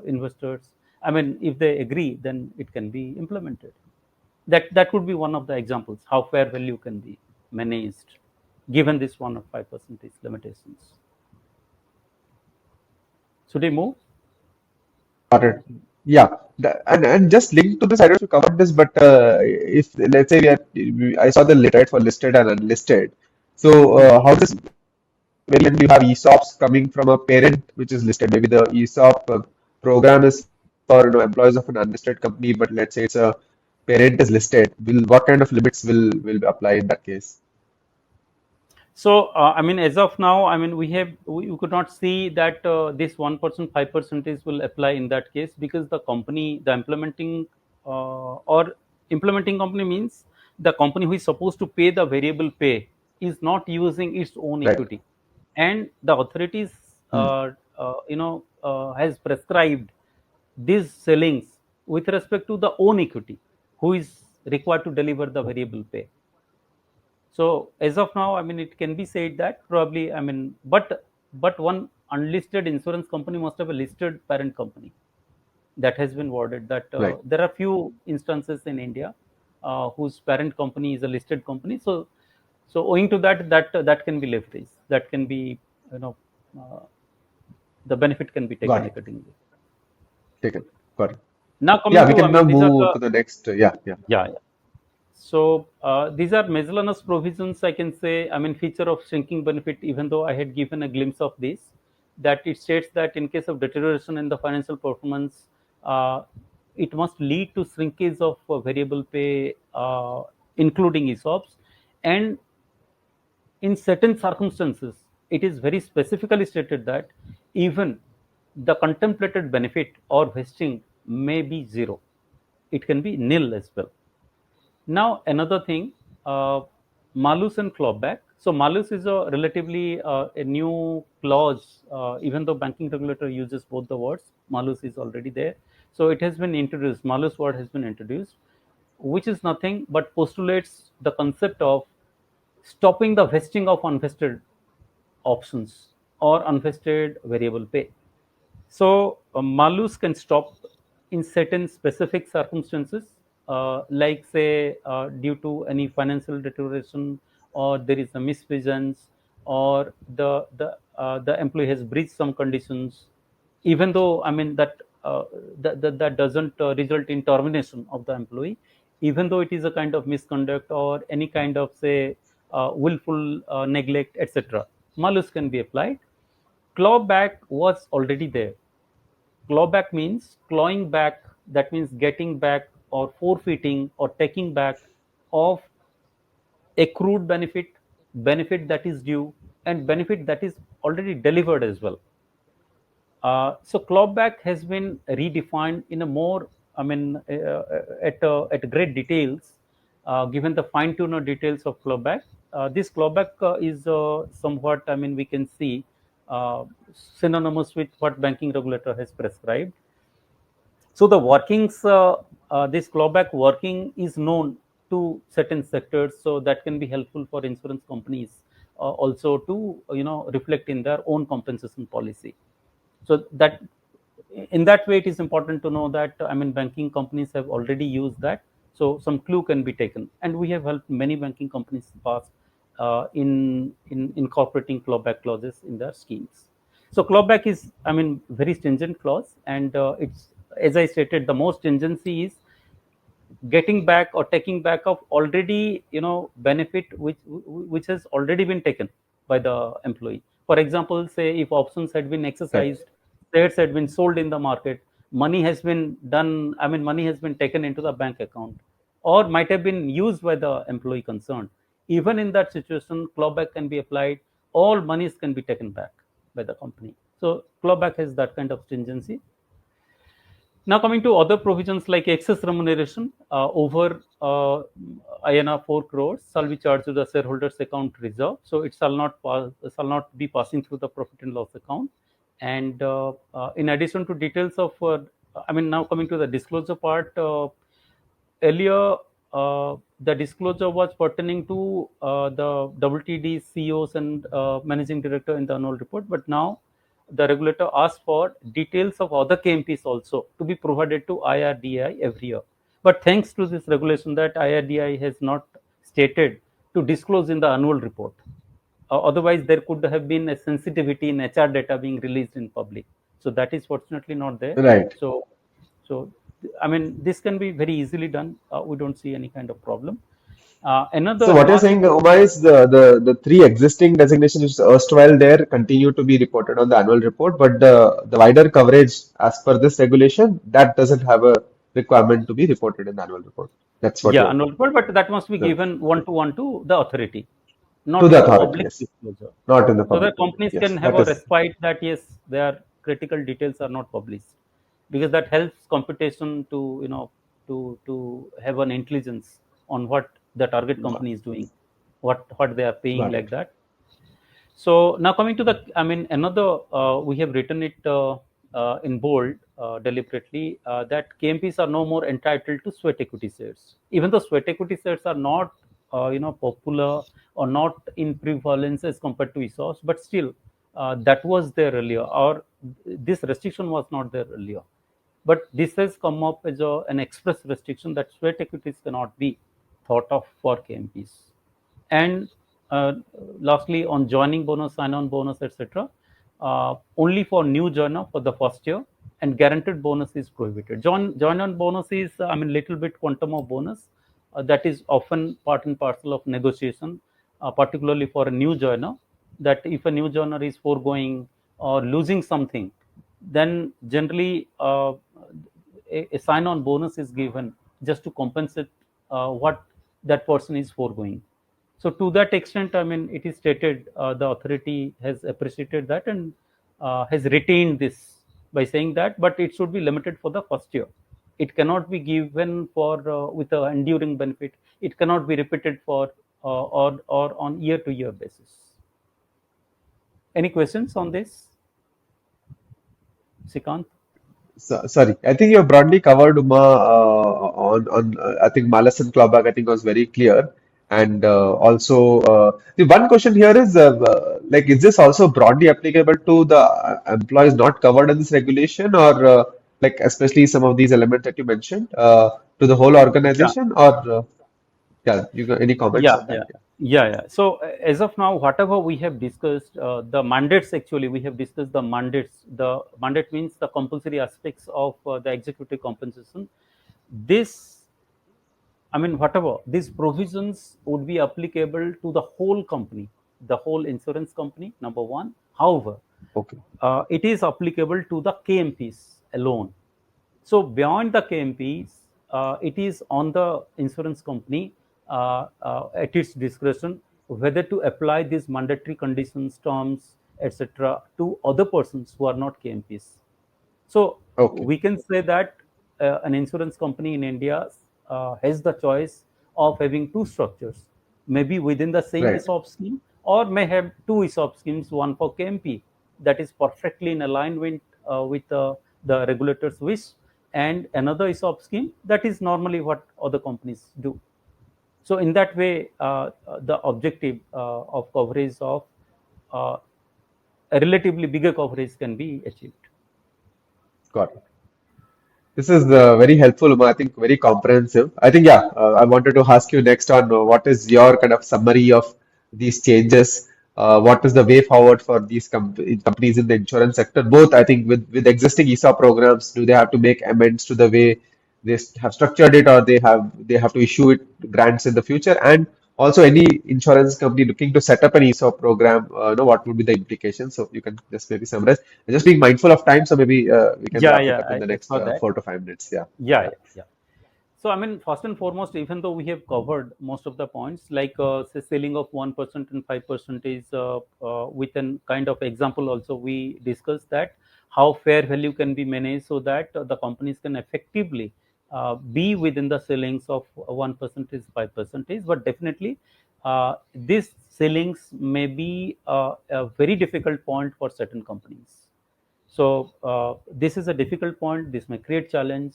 investors, I mean, if they agree, then it can be implemented. That would be one of the examples how fair value can be managed, given this 1 or 5% limitations. Should I move? Got it. Yeah. And just linked to this, I don't know if you covered this, but if let's say I saw the lit right for listed and unlisted. So how does when you have ESOPs coming from a parent which is listed? Maybe the ESOP program is for employees of an unlisted company, but let's say it's a parent is listed. Will what kind of limits will apply in that case? So, I mean, as of now, I mean, we could not see that this 1%, 5% will apply in that case, because the company, the implementing or implementing company means the company who is supposed to pay the variable pay is not using its own Right. equity, and the authorities, Hmm. has prescribed these sellings with respect to the own equity, who is required to deliver the variable pay. So as of now, I mean, it can be said that probably, I mean, but one unlisted insurance company must have a listed parent company. That has been worded that Right. there are few instances in India whose parent company is a listed company. So owing to that, that can be leveraged. That can be, you know, uh, the benefit can be taken Got it. accordingly. Taken. Got it. Now Yeah, coming we to, I can now mean, these are move the, to the next. Yeah. yeah. So these are miscellaneous provisions, I can say, I mean, feature of shrinking benefit, even though I had given a glimpse of this, that it states that in case of deterioration in the financial performance, uh, it must lead to shrinkage of variable pay, including ESOPs. And in certain circumstances, it is very specifically stated that even the contemplated benefit or vesting may be zero. It can be nil as well. Now, another thing, uh, malus and clawback. So, malus is a relatively a new clause, even though banking regulator uses both the words. malus is already there. So it has been introduced, malus word has been introduced, which is nothing but postulates the concept of stopping the vesting of unvested options or unvested variable pay. So, malus can stop in certain specific circumstances, like say due to any financial deterioration, or there is a misfeasance, or the employee has breached some conditions, even though that doesn't result in termination of the employee, even though it is a kind of misconduct or any kind of say willful neglect, etc. Malus can be applied. Clawback was already there. Clawback means clawing back, that means getting back or forfeiting or taking back of accrued benefit, benefit that is due, and benefit that is already delivered as well. So clawback has been redefined in a more, at great details, given the fine-tuner details of clawback. This clawback is somewhat, we can see synonymous with what banking regulator has prescribed. So the workings, this clawback working is known to certain sectors, so that can be helpful for insurance companies also to reflect in their own compensation policy. So that in that way, it is important to know that banking companies have already used that, so some clue can be taken, and we have helped many banking companies past in incorporating clawback clauses in their schemes. So clawback is very stringent clause, and it's, as I stated, the most stringency is getting back or taking back of already benefit which has already been taken by the employee. For example, say if options had been Correct. exercised, shares had been sold in the market, money has been done, money has been taken into the bank account, or might have been used by the employee concerned. Even in that situation, clawback can be applied. All monies can be taken back by the company. So clawback has that kind of stringency. Now, coming to other provisions like excess remuneration over INR 4 crores shall be charged to the shareholders' account reserve. So it shall not be passing through the profit and loss account. And in addition to details of, now coming to the disclosure part, earlier the disclosure was pertaining to the WTD CEOs and managing director in the annual report, but now the regulator asked for details of other KMPs also to be provided to IRDAI every year. But thanks to this regulation that IRDAI has not stated to disclose in the annual report. Otherwise, there could have been a sensitivity in HR data being released in public. So that is fortunately not there. Right. So, so this can be very easily done. We don't see any kind of problem. So Another what you're remark. saying, Uma, is the three existing designations which erstwhile there continue to be reported on the annual report, but the wider coverage as per this regulation, that doesn't have a requirement to be reported in the annual report. That's what Yeah, you're annual report, but that must be uh, given one to the authority, to not the in the authority, public yes. disclosure. Not in the So that public domain. companies Yes, can have that a is respite that yes, their critical details are not published, because that helps computation to to have an intelligence on what the target got, company is doing, what they are paying, got like it. that. So now coming to the, another, we have written it in bold deliberately, that KMPs are no more entitled to sweat equity shares. Even though sweat equity shares are not, popular or not in prevalence as compared to ESOPs, but still, that was there earlier, or this restriction was not there earlier. But this has come up as an express restriction that sweat equities cannot be thought of for KMPs. And uh, lastly, on joining bonus, sign-on bonus, etc., only for new joiner for the first year, and guaranteed bonus is prohibited. Join-on bonus is, little bit quantum of bonus that is often part and parcel of negotiation, particularly for a new joiner. That if a new joiner is foregoing or losing something, then generally a sign-on bonus is given just to compensate what that person is foregoing. So to that extent, it is stated, the authority has appreciated that and has retained this by saying that, but it should be limited for the first year. It cannot be given for with an enduring benefit. It cannot be repeated for or on year-to-year basis. Any questions on this, Sikant? Sorry, I think you have broadly covered Uma on I think Malas and clawback I think was very clear, and also the one question here is like is this also broadly applicable to the employees not covered in this regulation, or like especially some of these elements that you mentioned to the whole Yeah. organization, or yeah, you got any comments Yeah, on that? yeah, yeah, yeah. So as of now, whatever we have discussed, the mandates, actually we have discussed the mandates. The mandate means the compulsory aspects of the executive compensation. This, I mean, whatever these provisions would be applicable to the whole company, the whole insurance company. Number one. However, Okay, it is applicable to the KMPs alone. So beyond the KMPs, it is on the insurance company at its discretion whether to apply these mandatory conditions, terms, etc., to other persons who are not KMPs. So okay, we can say that an insurance company in India has the choice of having two structures, maybe within the same right, ESOP scheme, or may have two ESOP schemes, one for KMP that is perfectly in alignment with the regulator's wish, and another ESOP scheme that is normally what other companies do. So in that way, the objective of coverage of uh, a relatively bigger coverage can be achieved. got it. This is very helpful, Uma. I think very comprehensive. I think, yeah, I wanted to ask you next on what is your kind of summary of these changes? What is the way forward for these companies in the insurance sector? Both, I think, with existing ESOP programs, do they have to make amends to the way they have structured it, or they have to issue it grants in the future? And also, any insurance company looking to set up an ESOP program, what would be the implications? So you can just maybe summarize. And just being mindful of time, so maybe we can Yeah, wrap it yeah, up in the I next saw that. 4 to 5 minutes. Yeah, Yeah, yeah, yeah, yeah. So, I mean, first and foremost, even though we have covered most of the points, like say selling of 1% and 5% is with an kind of example. Also, we discussed that how fair value can be managed so that the companies can effectively be within the ceilings of 1%, 5%. But definitely, these ceilings may be a very difficult point for certain companies. So this is a difficult point. This may create challenge.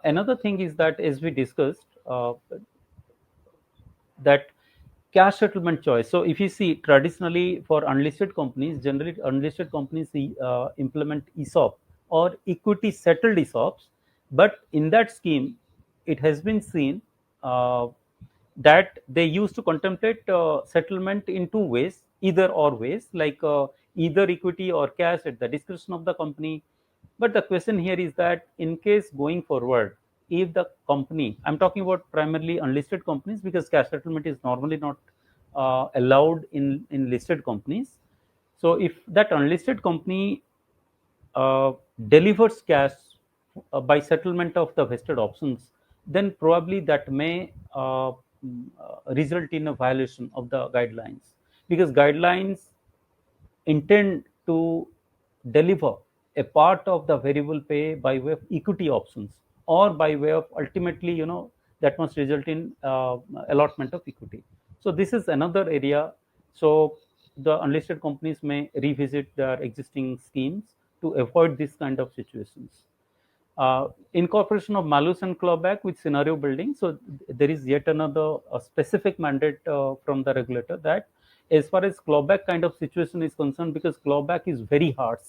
Another thing is that, as we discussed, that cash settlement choice. So if you see traditionally for unlisted companies, generally unlisted companies implement ESOP or equity settled ESOPs, but in that scheme, it has been seen uh, that they used to contemplate settlement in two ways, either or ways, like either equity or cash at the discretion of the company. But the question here is that in case going forward, if the company, I'm talking about primarily unlisted companies because cash settlement is normally not allowed in listed companies. So if that unlisted company uh, delivers cash by settlement of the vested options, then probably that may result in a violation of the guidelines, because guidelines intend to deliver a part of the variable pay by way of equity options, or by way of ultimately, that must result in allotment of equity. So this is another area. So the unlisted companies may revisit their existing schemes to avoid this kind of situations. Incorporation of malus and clawback with scenario building. So there is yet another specific mandate from the regulator, that as far as clawback kind of situation is concerned, because clawback is very harsh,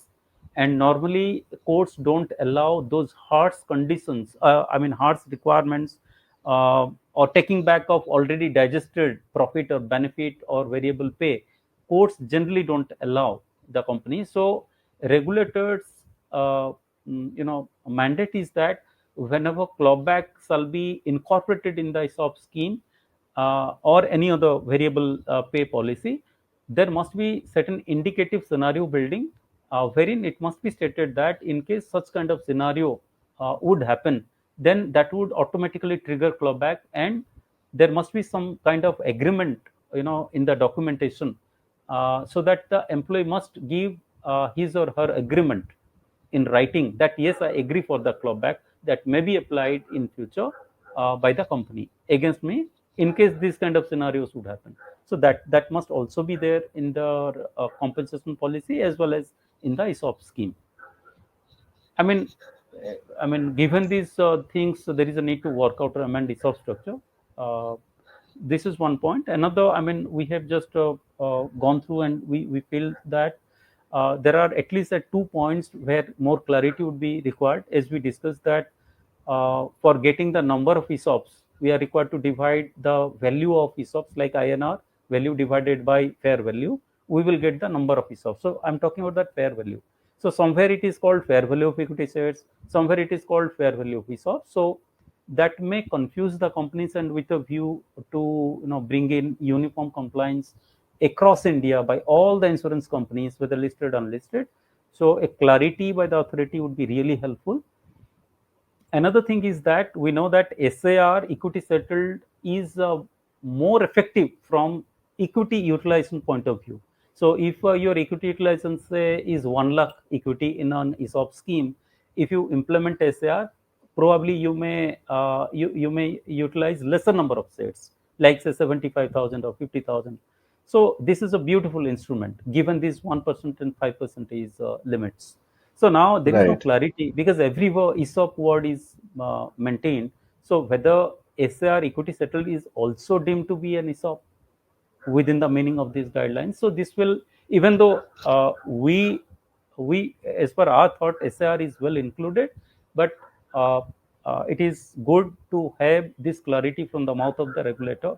and normally courts don't allow those harsh conditions, I mean harsh requirements, or taking back of already digested profit or benefit or variable pay. Courts generally don't allow the company. So regulators mandate is that whenever clawback shall be incorporated in the ESOP scheme or any other variable pay policy, there must be certain indicative scenario building, wherein it must be stated that in case such kind of scenario would happen, then that would automatically trigger clawback, and there must be some kind of agreement, in the documentation, so that the employee must give his or her agreement in writing that yes, I agree for the clawback that may be applied in future by the company against me in case these kind of scenarios would happen. So that must also be there in the compensation policy as well as in the ESOP scheme. I mean, given these things, there is a need to work out or amend ESOP structure. Uh, this is one point. Another, we have just gone through, and we feel that there are at least 2 points where more clarity would be required, as we discussed that for getting the number of ESOPs, we are required to divide the value of ESOPs like INR value divided by fair value. We will get the number of ESOPs. So I'm talking about that fair value. So somewhere it is called fair value of equity shares, somewhere it is called fair value of ESOP. So that may confuse the companies, and with a view to bring in uniform compliance across India by all the insurance companies, whether listed or unlisted. So a clarity by the authority would be really helpful. Another thing is that we know that SAR equity settled is more effective from equity utilization point of view. So if your equity utilization say is 1 lakh equity in an ESOP scheme, if you implement SAR, probably you may utilize lesser number of shares, like say 75,000 or 50,000. So this is a beautiful instrument given these 1% and 5% is limits. So now there is no Right. clarity because every ESOP word is maintained. So whether SAR equity settled is also deemed to be an ESOP within the meaning of these guidelines. So this will, even though we as per our thought, SAR is well included, but uh, it is good to have this clarity from the mouth of the regulator,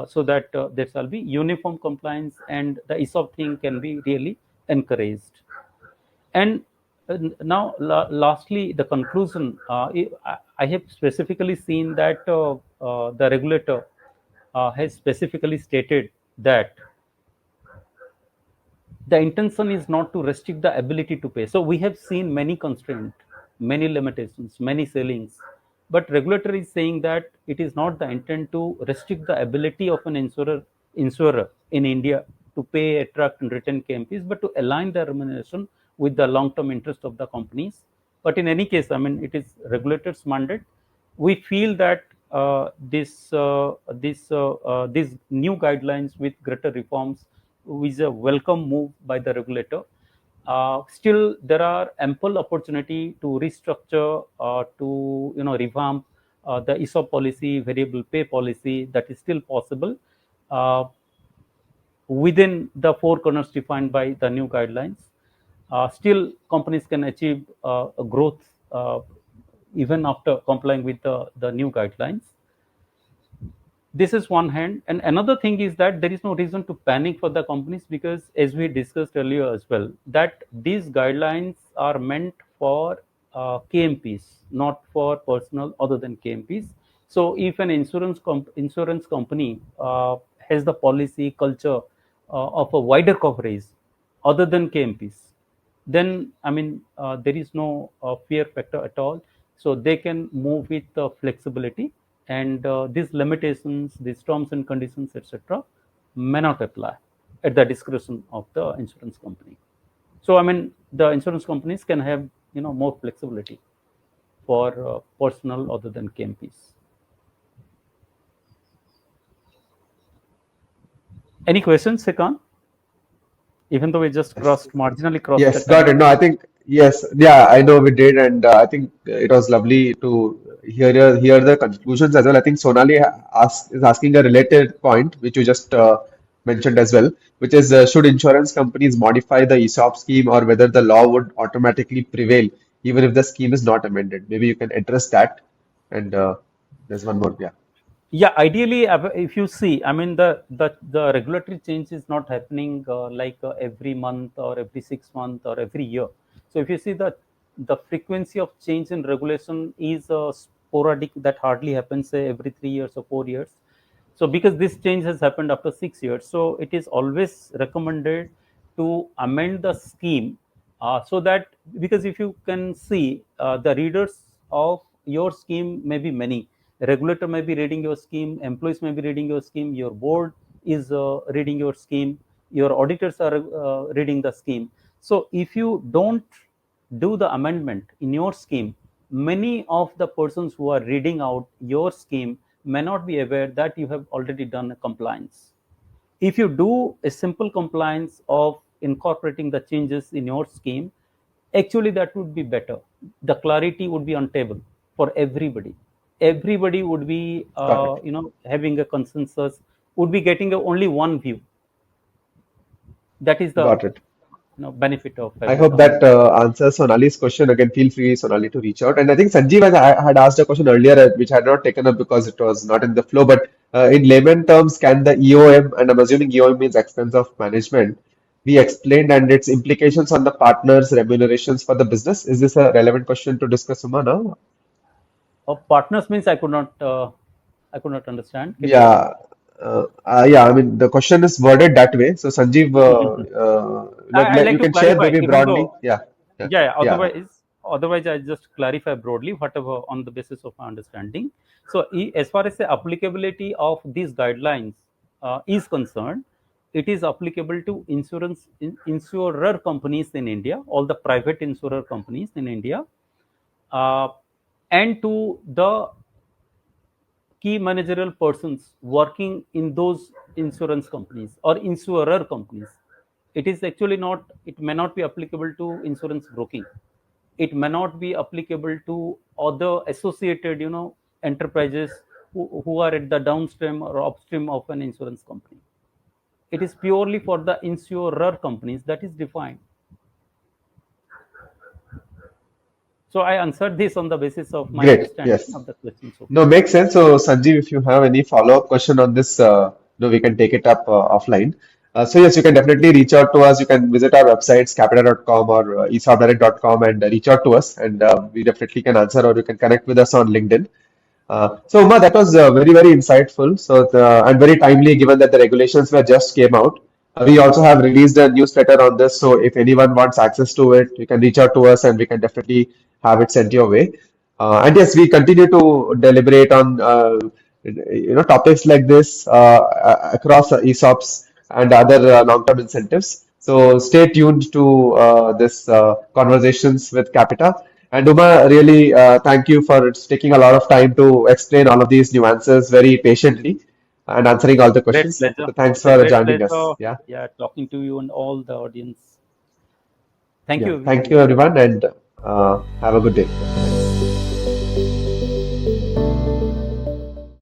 so that there shall be uniform compliance and the ESOP thing can be really encouraged. And now, lastly, the conclusion. I have specifically seen that the regulator has specifically stated that the intention is not to restrict the ability to pay. So we have seen many constraints, many limitations, many ceilings, but regulator is saying that it is not the intent to restrict the ability of an insurer in India to pay, attract, and retain KMPs, but to align their remuneration with the long-term interest of the companies. But in any case, it is regulator's mandate. We feel that these new guidelines with greater reforms is a welcome move by the regulator. Still, there are ample opportunity to restructure, to revamp the ESOP policy, variable pay policy. That is still possible uh, within the four corners defined by the new guidelines. Still, companies can achieve a growth even after complying with the new guidelines. This is one hand, and another thing is that there is no reason to panic for the companies, because as we discussed earlier as well, that these guidelines are meant for KMPs, not for personnel other than KMPs. So if an insurance company has the policy culture of a wider coverage other than KMPs, then there is no fear factor at all. So they can move with flexibility, and these limitations, these terms and conditions, etc., may not apply at the discretion of the insurance company. So the insurance companies can have more flexibility for personnel other than KMPs. Any questions, Sekan? Even though we just Yes. marginally crossed the Yes, got time. it. No, I think yes, yeah, I know we did, and I think it was lovely to hear the conclusions as well. I think Sonali is asking a related point, which you just mentioned as well, which is should insurance companies modify the ESOP scheme, or whether the law would automatically prevail even if the scheme is not amended? Maybe you can address that. And there's one more. Yeah. Yeah, ideally, if you see, the regulatory change is not happening like every month or every 6 months or every year. So if you see, the frequency of change in regulation is sporadic, that hardly happens say every 3 years or 4 years. So because this change has happened after 6 years, so it is always recommended to amend the scheme, so that, because if you can see, the readers of your scheme may be many. The regulator may be reading your scheme, employees may be reading your scheme, your board is reading your scheme, your auditors are reading the scheme. So if you don't do the amendment in your scheme, many of the persons who are reading out your scheme may not be aware that you have already done a compliance. If you do a simple compliance of incorporating the changes in your scheme, Actually, that would be better. The clarity would be on table for everybody. Everybody would be, Got it. having a consensus, would be getting only one view. That is the Got it. benefit of I having hope common. that answers Sonali's question. Again, feel free, Sonali, to reach out. And I think Sanjeev had asked a question earlier, which I had not taken up because it was not in the flow. But in layman terms, can the EOM, and I'm assuming EOM means expense of management, be explained and its implications on the partners' remunerations for the business? Is this a relevant question to discuss, Uma, now? Partners means I could not understand. Can you? Yeah, yeah. I mean, the question is worded that way. So, Sanjeev, I like you to can share clarify, maybe even broadly. though, Yeah, yeah, yeah, yeah, yeah. otherwise I just clarify broadly whatever on the basis of my understanding. So, as far as the applicability of these guidelines is concerned, it is applicable to insurer companies in India, all the private insurer companies in India, uh, and to the key managerial persons working in those insurance companies or insurer companies. It is actually not, it may not be applicable to insurance broking. It may not be applicable to other associated, enterprises who are at the downstream or upstream of an insurance company. It is purely for the insurer companies that is defined. So I answered this on the basis of my Great. understanding Yes. of the question so No, makes sense. So, Sanjeev, if you have any follow-up question on this, no, we can take it up offline. So, yes, you can definitely reach out to us. You can visit our websites, capita.com or esopdirect.com, and reach out to us, and we definitely can answer, or you can connect with us on LinkedIn. So, Uma, that was very, very insightful. And very timely given that the regulations were just came out. We also have released a newsletter on this. So, if anyone wants access to it, you can reach out to us and we can definitely have it sent your way. And yes, we continue to deliberate on topics like this across ESOPs and other long-term incentives. So stay tuned to this conversations with Capita. And Uma, really thank you for taking a lot of time to explain all of these nuances very patiently and answering all the great questions. pleasure. So thanks It's a for great joining us. pleasure, Yeah, yeah, talking to you and all the audience. Thank yeah. you Thank everyone. you, everyone, and have a good day. Yeah, thanks.